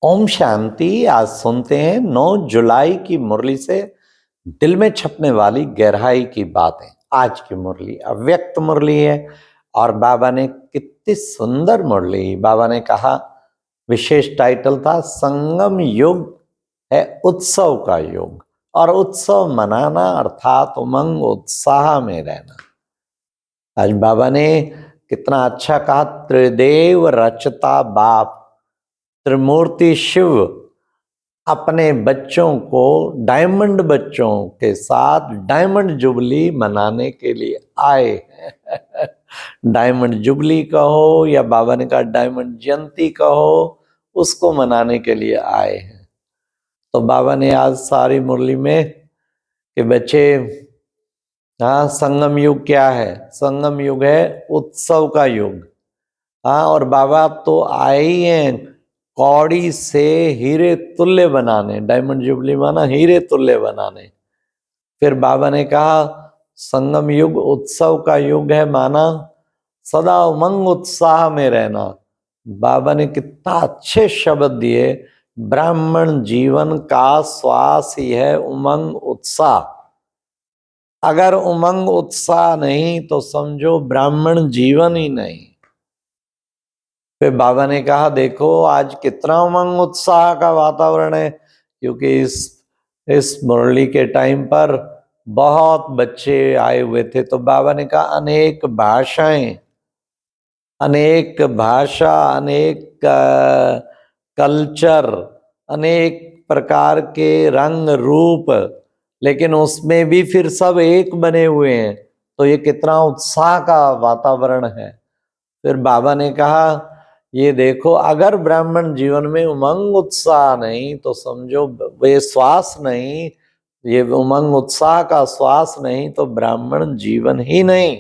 ओम शांति। आज सुनते हैं 9 जुलाई की मुरली से दिल में छपने वाली गहराई की बातें। आज की मुरली अव्यक्त मुरली है और बाबा ने कितनी सुंदर मुरली। बाबा ने कहा, विशेष टाइटल था संगम युग है उत्सव का युग, और उत्सव मनाना अर्थात उमंग उत्साह में रहना। आज बाबा ने कितना अच्छा कहा, त्रिदेव रचता बाप त्रिमूर्ति शिव अपने बच्चों को डायमंड बच्चों के साथ डायमंड जुबली मनाने के लिए आए हैं। डायमंड जुबली कहो या बाबा ने कहा डायमंड जयंती कहो, उसको मनाने के लिए आए हैं। तो बाबा ने आज सारी मुरली में कि बच्चे, हाँ, संगम युग क्या है? संगम युग है उत्सव का युग। हाँ, और बाबा तो आए ही हैं कौड़ी से हीरे तुल्य बनाने। डायमंड जुबली माना हीरे तुल्य बनाने। फिर बाबा ने कहा संगम युग उत्सव का युग है, माना सदा उमंग उत्साह में रहना। बाबा ने कितना अच्छे शब्द दिए, ब्राह्मण जीवन का श्वास ही है उमंग उत्साह। अगर उमंग उत्साह नहीं तो समझो ब्राह्मण जीवन ही नहीं। फिर बाबा ने कहा देखो आज कितना उमंग उत्साह का वातावरण है, क्योंकि इस मुरली के टाइम पर बहुत बच्चे आए हुए थे। तो बाबा ने कहा अनेक भाषाएं, अनेक भाषा, अनेक कल्चर, अनेक प्रकार के रंग रूप, लेकिन उसमें भी फिर सब एक बने हुए हैं। तो ये कितना उत्साह का वातावरण है। फिर बाबा ने कहा ये देखो, अगर ब्राह्मण जीवन में उमंग उत्साह नहीं तो समझो वे श्वास नहीं, ये उमंग उत्साह का श्वास नहीं तो ब्राह्मण जीवन ही नहीं।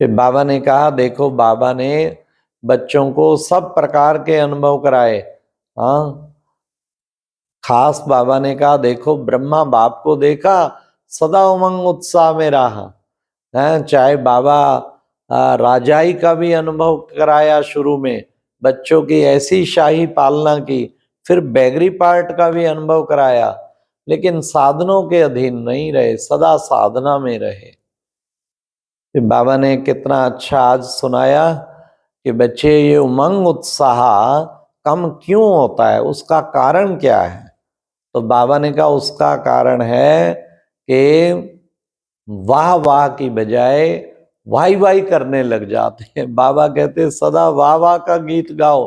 फिर बाबा ने कहा देखो, बाबा ने बच्चों को सब प्रकार के अनुभव कराए। हाँ, खास बाबा ने कहा देखो, ब्रह्मा बाप को देखा सदा उमंग उत्साह में रहा है। चाहे बाबा राजाई का भी अनुभव कराया, शुरू में बच्चों की ऐसी शाही पालना की, फिर बैगरी पार्ट का भी अनुभव कराया, लेकिन साधनों के अधीन नहीं रहे, सदा साधना में रहे। फिर बाबा ने कितना अच्छा आज सुनाया कि बच्चे ये उमंग उत्साह कम क्यों होता है, उसका कारण क्या है। तो बाबा ने कहा उसका कारण है कि वाह वाह की बजाय वाई वाई करने लग जाते हैं। बाबा कहते सदा वाह वाह का गीत गाओ,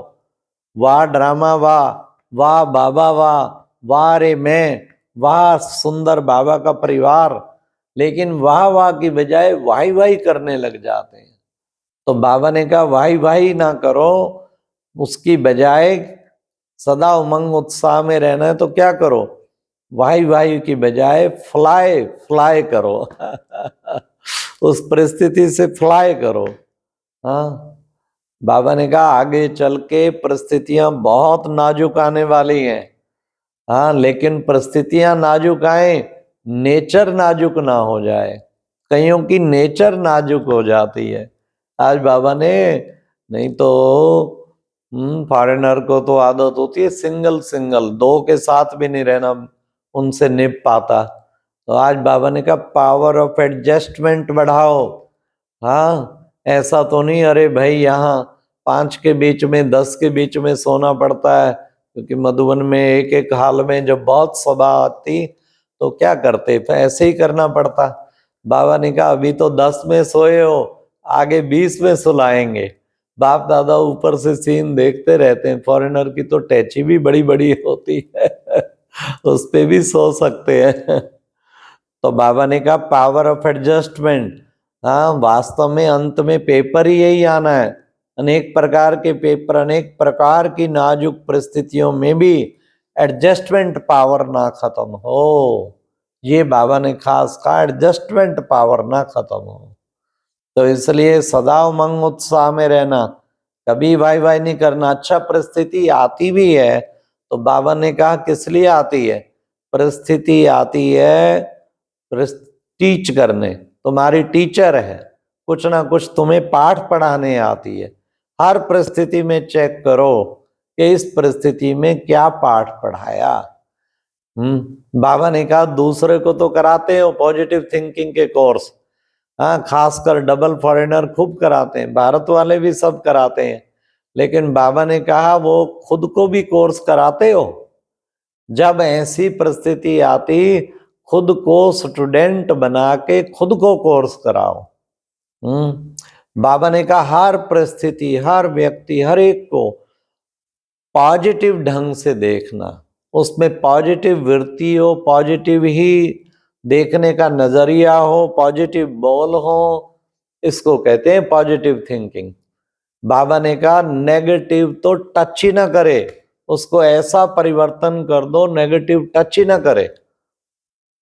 वाह ड्रामा वाह, वाह बाबा वाह, वाह रे मैं, वाह सुंदर बाबा का परिवार, लेकिन वाह वाह की बजाय वाई वाई करने लग जाते हैं। तो बाबा ने कहा वाई वाई ना करो, उसकी बजाय सदा उमंग उत्साह में रहना है तो क्या करो, वाई वाई की बजाय फ्लाई फ्लाई करो। उस परिस्थिति से फ्लाई करो। हाँ, बाबा ने कहा आगे चल के परिस्थितियां बहुत नाजुक आने वाली हैं। हाँ, लेकिन परिस्थितियां नाजुक आए, नेचर नाजुक ना हो जाए। कईयों की नेचर नाजुक हो जाती है। आज बाबा ने, नहीं तो फॉरेनर को तो आदत होती है सिंगल सिंगल, दो के साथ भी नहीं रहना उनसे निभ पाता। तो आज बाबा ने कहा पावर ऑफ एडजस्टमेंट बढ़ाओ। हाँ, ऐसा तो नहीं अरे भाई यहाँ 5 के बीच में 10 के बीच में सोना पड़ता है, क्योंकि मधुबन में एक एक हाल में जब बहुत सभा आती तो क्या करते, तो ऐसे ही करना पड़ता। बाबा ने कहा अभी तो 10 में सोए हो, आगे 20 में सुलाएंगे। बाप दादा ऊपर से सीन देखते रहते हैं। फॉरेनर की तो टैची भी बड़ी बड़ी होती है, उस पे भी सो सकते हैं। तो बाबा ने कहा पावर ऑफ एडजस्टमेंट। हाँ, वास्तव में अंत में पेपर ही यही आना है। अनेक प्रकार के पेपर, अनेक प्रकार की नाजुक परिस्थितियों में भी एडजस्टमेंट पावर ना खत्म हो। ये बाबा ने खास कहा, एडजस्टमेंट पावर ना खत्म हो। तो इसलिए सदा उमंग उत्साह में रहना, कभी वाई वाई नहीं करना। अच्छा, परिस्थिति आती भी है तो बाबा ने कहा किस लिए आती है? परिस्थिति आती है टीच करने, तुम्हारी टीचर है, कुछ ना कुछ तुम्हें पाठ पढ़ाने आती है। हर परिस्थिति में चेक करो कि इस परिस्थिति में क्या पाठ पढ़ाया। बाबा ने कहा दूसरे को तो कराते हो पॉजिटिव थिंकिंग के कोर्स, हाँ, खासकर डबल फॉरेनर खूब कराते हैं, भारत वाले भी सब कराते हैं, लेकिन बाबा ने कहा वो खुद को भी कोर्स कराते हो? जब ऐसी परिस्थिति आती खुद को स्टूडेंट बना के खुद को कोर्स कराओ। बाबा ने कहा हर परिस्थिति, हर व्यक्ति, हर एक को पॉजिटिव ढंग से देखना, उसमें पॉजिटिव वृत्ति हो, पॉजिटिव ही देखने का नजरिया हो, पॉजिटिव बोल हो, इसको कहते हैं पॉजिटिव थिंकिंग। बाबा ने कहा नेगेटिव तो टच ही ना करे, उसको ऐसा परिवर्तन कर दो नेगेटिव टच ही ना करे,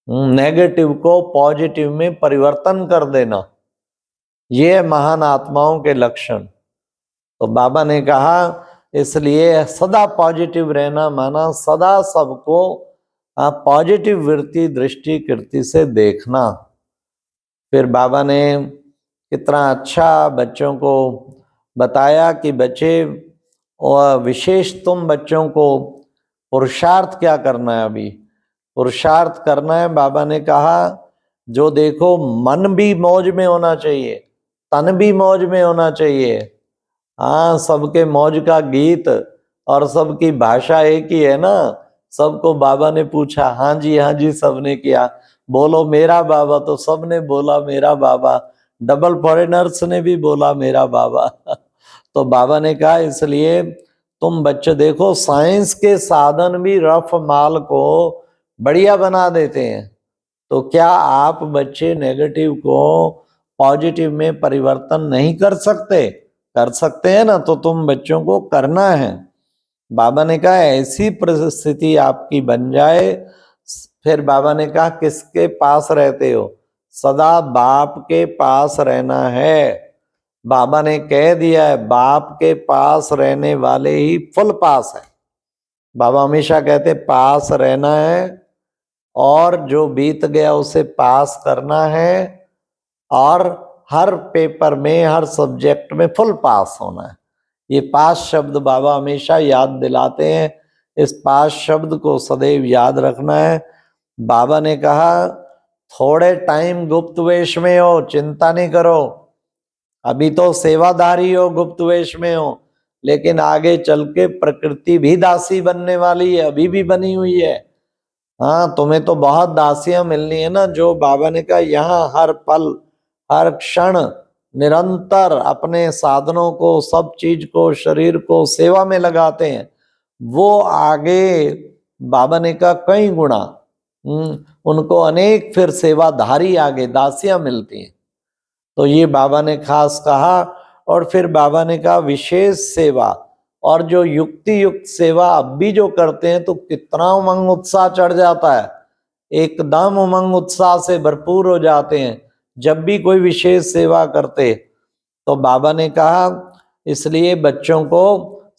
नेगेटिव को पॉजिटिव में परिवर्तन कर देना, ये महान आत्माओं के लक्षण। तो बाबा ने कहा इसलिए सदा पॉजिटिव रहना माना सदा सबको पॉजिटिव वृत्ति दृष्टि कृति से देखना। फिर बाबा ने कितना अच्छा बच्चों को बताया कि बच्चे, और विशेष तुम बच्चों को पुरुषार्थ क्या करना है, अभी पुरुषार्थ करना है। बाबा ने कहा जो देखो मन भी मौज में होना चाहिए, तन भी मौज में होना चाहिए। हाँ, सबके मौज का गीत और सबकी भाषा एक ही है ना। सबको बाबा ने पूछा, हाँ जी सबने किया, बोलो मेरा बाबा, तो सबने बोला मेरा बाबा, डबल फॉरेनर्स ने भी बोला मेरा बाबा। तो बाबा ने कहा इसलिए तुम बच्चे देखो साइंस के साधन भी रफ माल को बढ़िया बना देते हैं, तो क्या आप बच्चे नेगेटिव को पॉजिटिव में परिवर्तन नहीं कर सकते? कर सकते हैं ना, तो तुम बच्चों को करना है। बाबा ने कहा ऐसी परिस्थिति आपकी बन जाए। फिर बाबा ने कहा किसके पास रहते हो? सदा बाप के पास रहना है। बाबा ने कह दिया है बाप के पास रहने वाले ही फुल पास है। बाबा हमेशा कहते पास रहना है और जो बीत गया उसे पास करना है, और हर पेपर में हर सब्जेक्ट में फुल पास होना है। ये पास शब्द बाबा हमेशा याद दिलाते हैं, इस पास शब्द को सदैव याद रखना है। बाबा ने कहा थोड़े टाइम गुप्त वेश में हो, चिंता नहीं करो, अभी तो सेवादारी हो, गुप्त वेश में हो, लेकिन आगे चल के प्रकृति भी दासी बनने वाली है, अभी भी बनी हुई है। हाँ, तुम्हें तो बहुत दासियां मिलनी है ना। जो बाबा ने कहा यहाँ हर पल हर क्षण निरंतर अपने साधनों को, सब चीज को, शरीर को सेवा में लगाते हैं, वो आगे बाबा ने कहा कई गुणा उनको अनेक फिर सेवाधारी आगे दासियां मिलती हैं। तो ये बाबा ने खास कहा। और फिर बाबा ने कहा विशेष सेवा और जो युक्ति युक्त सेवा अब भी जो करते हैं तो कितना उमंग उत्साह चढ़ जाता है, एकदम उमंग उत्साह से भरपूर हो जाते हैं जब भी कोई विशेष सेवा करते। तो बाबा ने कहा इसलिए बच्चों को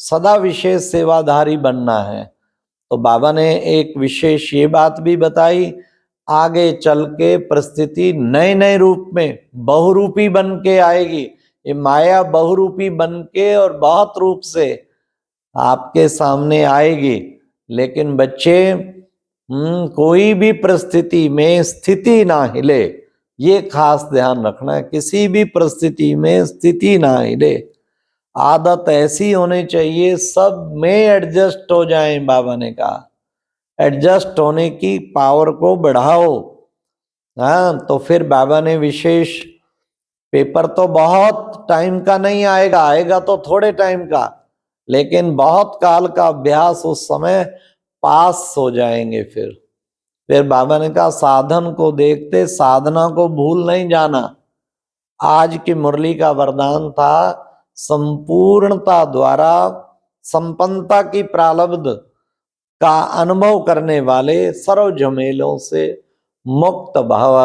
सदा विशेष सेवाधारी बनना है। तो बाबा ने एक विशेष ये बात भी बताई, आगे चल के परिस्थिति नए नए रूप में बहुरूपी बन के आएगी। ये माया बहुरूपी बन के और बहुत रूप से आपके सामने आएगी, लेकिन बच्चे कोई भी परिस्थिति में स्थिति ना हिले, ये खास ध्यान रखना है। किसी भी परिस्थिति में स्थिति ना हिले, आदत ऐसी होनी चाहिए सब में एडजस्ट हो जाएं। बाबा ने कहा एडजस्ट होने की पावर को बढ़ाओ। हाँ, तो फिर बाबा ने विशेष पेपर तो बहुत टाइम का नहीं आएगा, आएगा तो थोड़े टाइम का, लेकिन बहुत काल का अभ्यास उस समय पास हो जाएंगे। फिर बाबा ने कहा साधन को देखते साधना को भूल नहीं जाना। आज की मुरली का वरदान था संपूर्णता द्वारा संपन्नता की प्रारब्ध का अनुभव करने वाले सर्व झमेलों से मुक्त भव।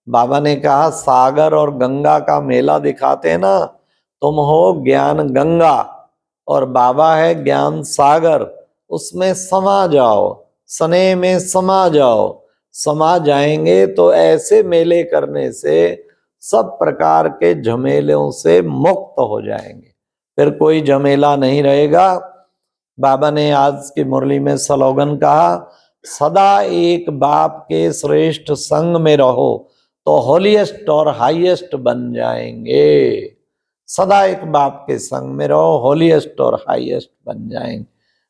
बाबा ने कहा सागर और गंगा का मेला दिखाते ना, तुम हो ज्ञान गंगा और बाबा है ज्ञान सागर, उसमें समा जाओ, स्नेह में समा जाओ। समा जाएंगे तो ऐसे मेले करने से सब प्रकार के झमेलों से मुक्त हो जाएंगे, फिर कोई झमेला नहीं रहेगा। बाबा ने आज की मुरली में स्लोगन कहा, सदा एक बाप के श्रेष्ठ संग में रहो तो होलीएस्ट और हाईएस्ट बन जाएंगे। सदा एक बाप के संग में रहो, होलीएस्ट और हाईएस्ट बन जाएंगे।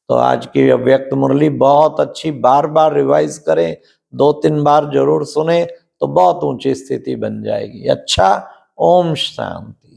तो आज की अव्यक्त मुरली बहुत अच्छी, बार बार रिवाइज करें, 2-3 बार जरूर सुने तो बहुत ऊंची स्थिति बन जाएगी। अच्छा, ओम शांति।